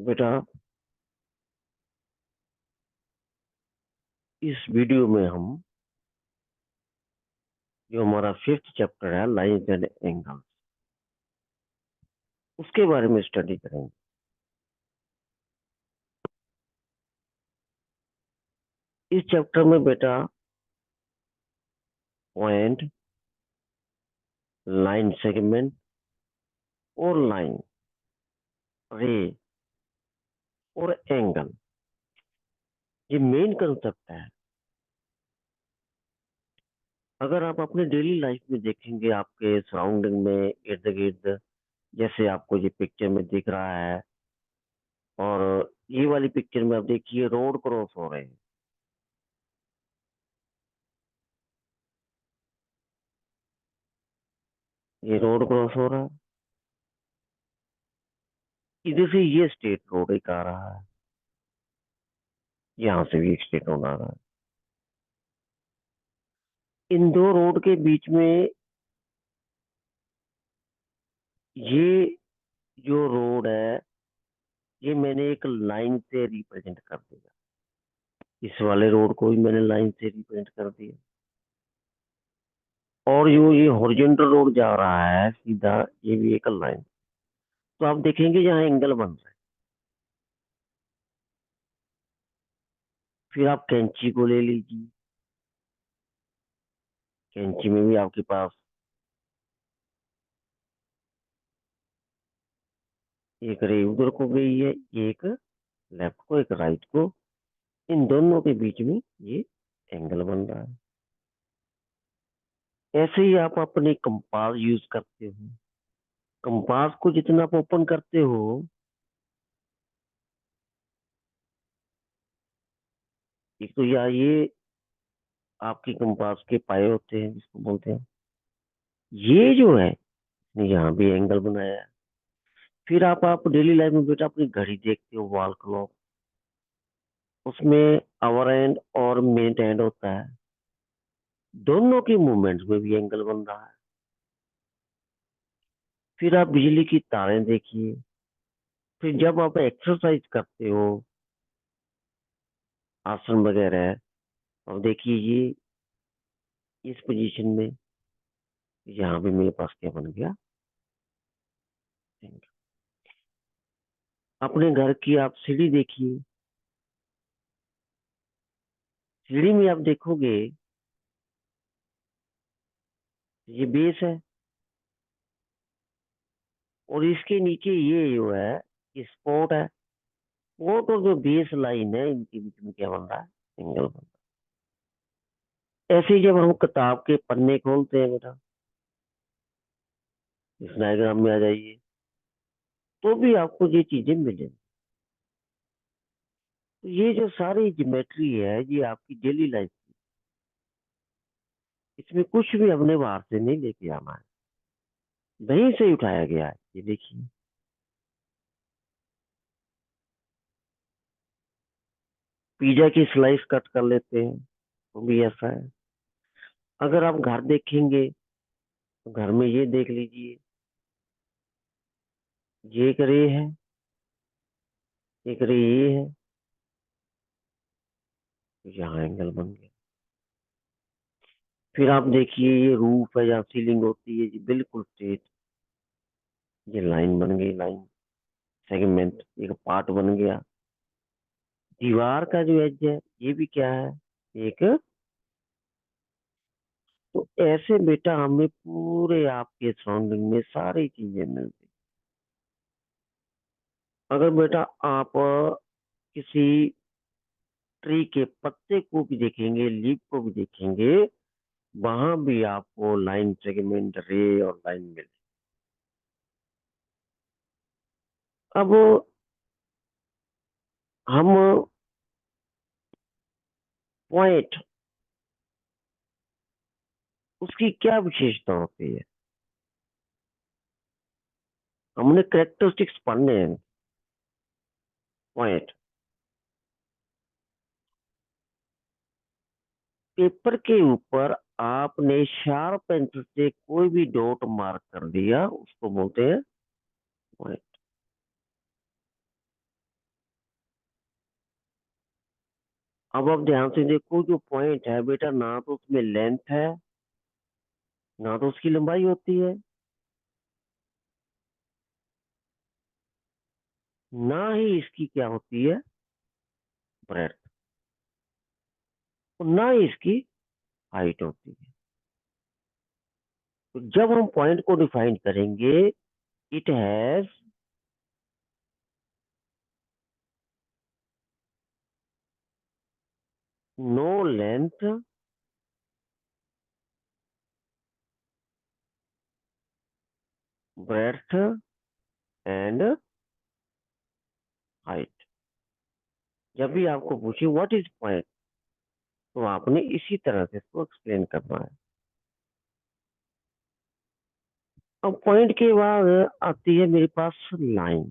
बेटा, इस वीडियो में हम जो हमारा फिफ्थ चैप्टर है लाइन्स एंड एंगल्स, उसके बारे में स्टडी करेंगे। इस चैप्टर में बेटा पॉइंट, लाइन सेगमेंट और लाइन, रे और एंगल, ये मेन कंसेप्ट है। अगर आप अपने डेली लाइफ में देखेंगे, आपके सराउंडिंग में इर्द गिर्द, जैसे आपको ये पिक्चर में दिख रहा है, और ये वाली पिक्चर में आप देखिए रोड क्रॉस हो रहे हैं। ये रोड क्रॉस हो रहा है, इधर से ये स्टेट रोड एक आ रहा है, यहाँ से भी एक स्टेट रोड आ रहा है। इन दो रोड के बीच में ये जो रोड है, ये मैंने एक लाइन से रिप्रेजेंट कर दिया। इस वाले रोड को भी मैंने लाइन से रिप्रेजेंट कर दिया। और जो ये हॉरिजॉन्टल रोड जा रहा है सीधा, ये भी एक लाइन। तो आप देखेंगे यहाँ एंगल बन रहा है। फिर आप कैंची को ले लीजिए, कैंची में भी आपके पास एक रे उधर को गई है, एक लेफ्ट को एक राइट को, इन दोनों के बीच में ये एंगल बन रहा है। ऐसे ही आप अपने कंपास यूज करते हो। कंपास को जितना आप ओपन करते हो, एक तो या ये आपके कंपास के पाए होते हैं जिसको बोलते हैं, ये जो है यहाँ भी एंगल बनाया है। फिर आप डेली लाइफ में बेटा अपनी घड़ी देखते हो, वॉल क्लॉक, उसमें आवर एंड और मिनट एंड होता है, दोनों के मूवमेंट्स में भी एंगल बन रहा है। फिर आप बिजली की तारें देखिए। फिर जब आप एक्सरसाइज करते हो, आसन वगैरह, अब देखिए ये इस पोजीशन में, यहाँ भी मेरे पास क्या बन गया, अपने घर की आप सीढ़ी देखिए। सीढ़ी में आप देखोगे ये बेस है, और इसके नीचे ये जो है स्पॉट है। स्पॉट और जो बेस लाइन है, इनके बीच में क्या बन रहा है, एंगल बन रहा है। ऐसे ही जब हम किताब के पन्ने खोलते हैं बेटा, इस डायग्राम में आ जाइए, तो भी आपको ये चीजें मिलेंगी। तो ये जो सारी ज्योमेट्री है, ये आपकी डेली लाइफ, इसमें कुछ भी हमने बाहर से नहीं लेके आना है, वहीं से ही उठाया गया है। ये देखिए, पिज्जा की स्लाइस कट कर लेते हैं, वो भी ऐसा है। अगर आप घर देखेंगे, तो घर में ये देख लीजिए, ये एक रे है, एक रे ये है, तो यहाँ एंगल बन गया। फिर आप देखिए ये रूफ है, जहाँ सीलिंग होती है, ये बिल्कुल स्ट्रेट, ये लाइन बन गई, लाइन सेगमेंट एक पार्ट बन गया। दीवार का जो एज है, ये भी क्या है, एक। तो ऐसे बेटा हमें पूरे आपके सराउंडिंग में सारी चीजें मिलती। अगर बेटा आप किसी ट्री के पत्ते को भी देखेंगे, लीफ को भी देखेंगे, वहां भी आपको लाइन सेगमेंट रे और लाइन मिले। अब हम पॉइंट, उसकी क्या विशेषता होती है, हमने करेक्टरिस्टिक्स पढ़ने हैं। पॉइंट, पेपर के ऊपर आपने शार्प पेंसिल से कोई भी डॉट मार्क कर दिया, उसको बोलते हैं पॉइंट। अब आप ध्यान से देखो, जो पॉइंट है बेटा, ना तो उसमें लेंथ है, ना तो उसकी लंबाई होती है, ना ही इसकी क्या होती है, ब्रेड्थ, और ना ही इसकी हाइट होती है। तो जब हम पॉइंट को डिफाइन करेंगे, it has no length, breadth and height. जब भी आपको पूछे व्हाट इज पॉइंट, तो आपने इसी तरह से इसको एक्सप्लेन करना है। अब पॉइंट के बाद आती है मेरे पास लाइन।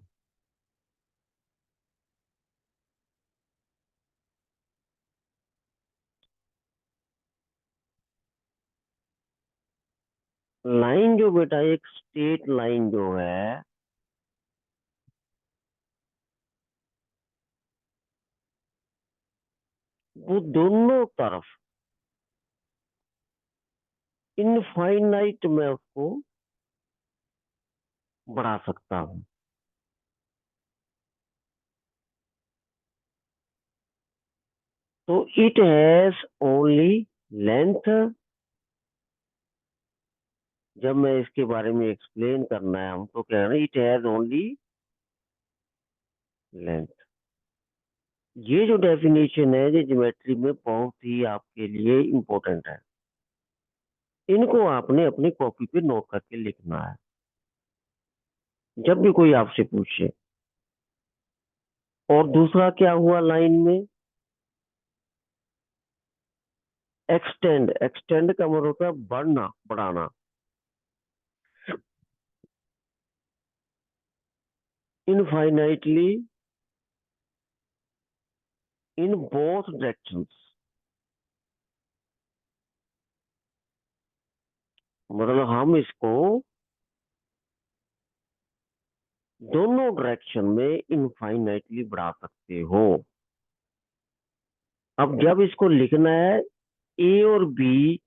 लाइन जो बेटा, एक स्ट्रेट लाइन जो है, वो दोनों तरफ इनफाइनाइट मैं उसको बढ़ा सकता हूं। तो इट हैज ओनली लेंथ। जब मैं इसके बारे में एक्सप्लेन करना है हम, तो कह रहे हैं इट हैज ओनली लेंथ। ये जो डेफिनेशन है, ये ज्योमेट्री में बहुत ही आपके लिए इम्पोर्टेंट है। इनको आपने अपनी कॉपी पे नोट करके लिखना है, जब भी कोई आपसे पूछे। और दूसरा क्या हुआ लाइन में, एक्सटेंड। एक्सटेंड का मतलब होता है बढ़ना, बढ़ाना। इनफाइनाइटली इन बोथ डायरेक्शंस, मतलब हम इसको दोनों डायरेक्शन में इनफाइनाइटली बढ़ा सकते हो। अब जब इसको लिखना है, ए और बी,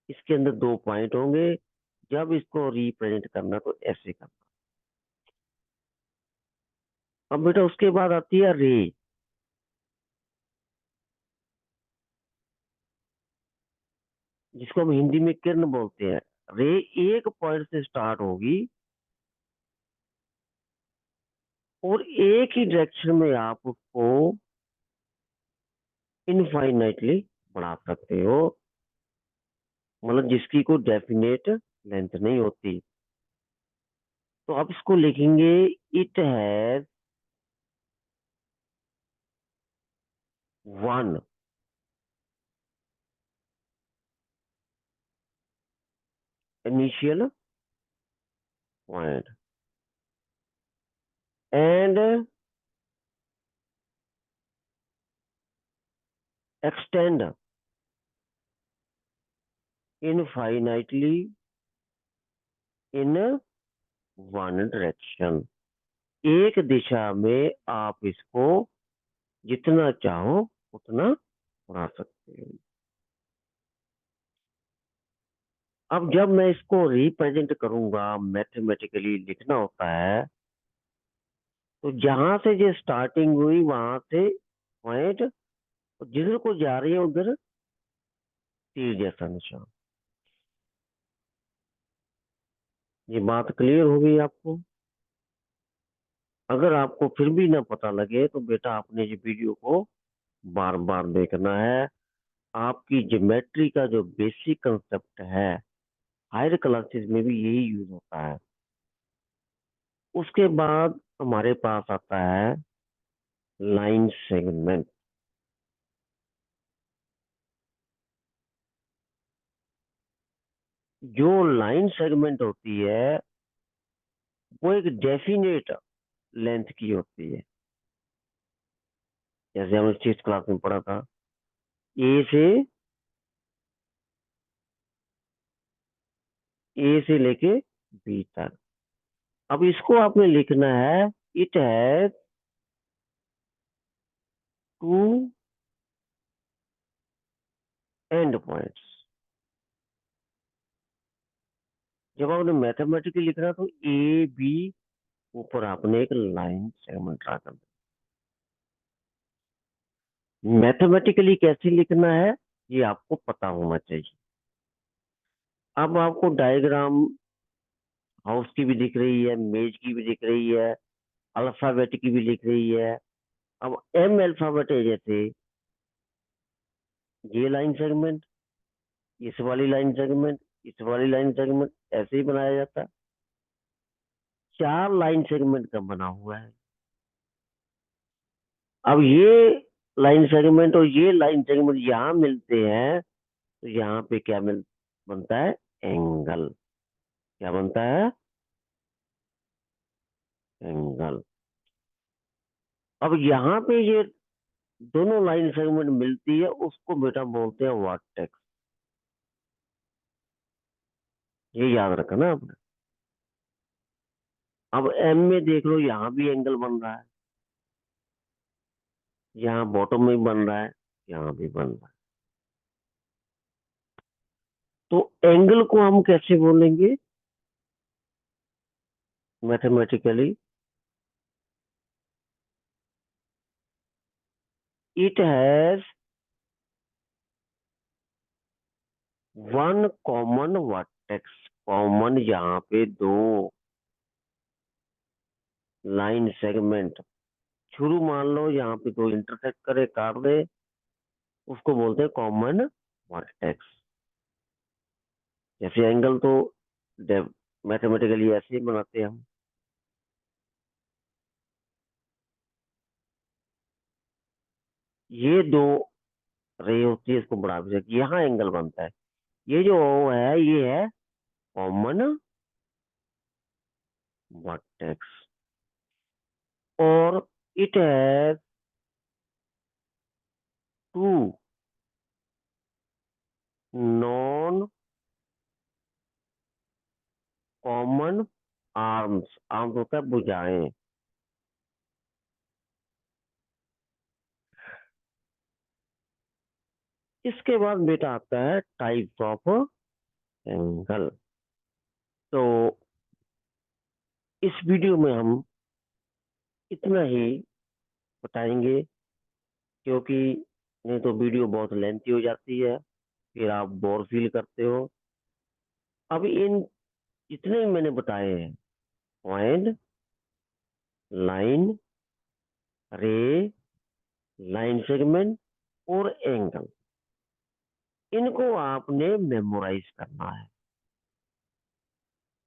इसके अंदर दो पॉइंट होंगे। जब इसको रिप्रेजेंट करना तो ऐसे करना। अब बेटा उसके बाद आती है रे, जिसको हम हिंदी में किरण बोलते हैं। रे एक पॉइंट से स्टार्ट होगी, और एक ही डायरेक्शन में आप उसको इनफाइनाइटली बढ़ा सकते हो, मतलब जिसकी कोई डेफिनेट लेंथ नहीं होती। तो अब इसको लिखेंगे, it has one initial point and extend infinitely in one direction. एक दिशा में आप इसको जितना चाहो उतना बढ़ा सकते हो। अब जब मैं इसको रिप्रेजेंट करूंगा, मैथमेटिकली लिखना होता है, तो जहां से जो स्टार्टिंग हुई वहां से पॉइंट, जिधर को जा रही है उधर तीर जैसा निशान। ये बात क्लियर हो गई आपको? अगर आपको फिर भी ना पता लगे, तो बेटा आपने ये वीडियो को बार बार देखना है। आपकी ज्योमेट्री का जो बेसिक कंसेप्ट है, हायर क्लासेस में भी यही यूज होता है। उसके बाद हमारे पास आता है लाइन सेगमेंट। जो लाइन सेगमेंट होती है, वो एक डेफिनेट लेंथ की होती है। जैसे हमने सिक्स क्लास में पढ़ा था, ए से लेके बी तक। अब इसको आपने लिखना है, इट हैज टू पॉइंट्स। जब आपने मैथमेटिकली लिखना तो ए बी, ऊपर आपने एक लाइन सेगमेंट ड्रा करना। मैथमेटिकली कैसे लिखना है ये आपको पता होना चाहिए। अब आपको डायग्राम हाउस की भी दिख रही है, मेज की भी दिख रही है, अल्फाबेट की भी दिख रही है। अब एम अल्फाबेट है, जैसे ये लाइन सेगमेंट, इस वाली लाइन सेगमेंट, इस वाली लाइन सेगमेंट, ऐसे ही बनाया जाता है। 4 लाइन सेगमेंट का बना हुआ है। अब ये लाइन सेगमेंट और ये लाइन सेगमेंट यहाँ मिलते हैं तो यहाँ पे क्या मिल बनता है? एंगल। क्या बनता है? एंगल। अब यहाँ पे ये दोनों लाइन सेगमेंट मिलती है, उसको बेटा बोलते हैं वर्टेक्स। ये याद रखना ना आपने। अब एम में देख लो, यहाँ भी एंगल बन रहा है, यहाँ बॉटम में भी बन रहा है, यहाँ भी बन रहा है। तो एंगल को हम कैसे बोलेंगे mathematically? It has one common vertex. Common यहाँ पे 2 लाइन सेगमेंट शुरू मान लो, यहाँ पे 2 इंटरसेक्ट करे, काट दे, उसको बोलते हैं कॉमन वर्टेक्स। जैसे एंगल तो मैथमेटिकली ऐसे ही बनाते हैं हम। ये 2 रे होती है, इसको बढ़ा भी सकते, यहाँ एंगल बनता है। ये जो O है, ये है कॉमन वर्टेक्स। और it has 2 non common arms. Arms होता है भुजाएं। इसके बाद बेटा आता है टाइप ऑफ एंगल। तो इस वीडियो में हम इतना ही बताएंगे, क्योंकि नहीं तो वीडियो बहुत लेंथी हो जाती है, फिर आप बोर फील करते हो। अब इन जितने भी मैंने बताए हैं, पॉइंट, लाइन, रे, लाइन सेगमेंट और एंगल, इनको आपने मेमोराइज करना है।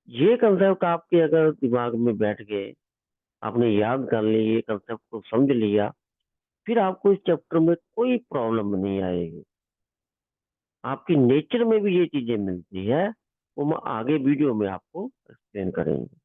ये कंसेप्ट आपके अगर दिमाग में बैठ गए, आपने याद कर लिए, ये कंसेप्ट को समझ लिया, फिर आपको इस चैप्टर में कोई प्रॉब्लम नहीं आएगी। आपकी नेचर में भी ये चीजें मिलती है, वो हम आगे वीडियो में आपको एक्सप्लेन करेंगे।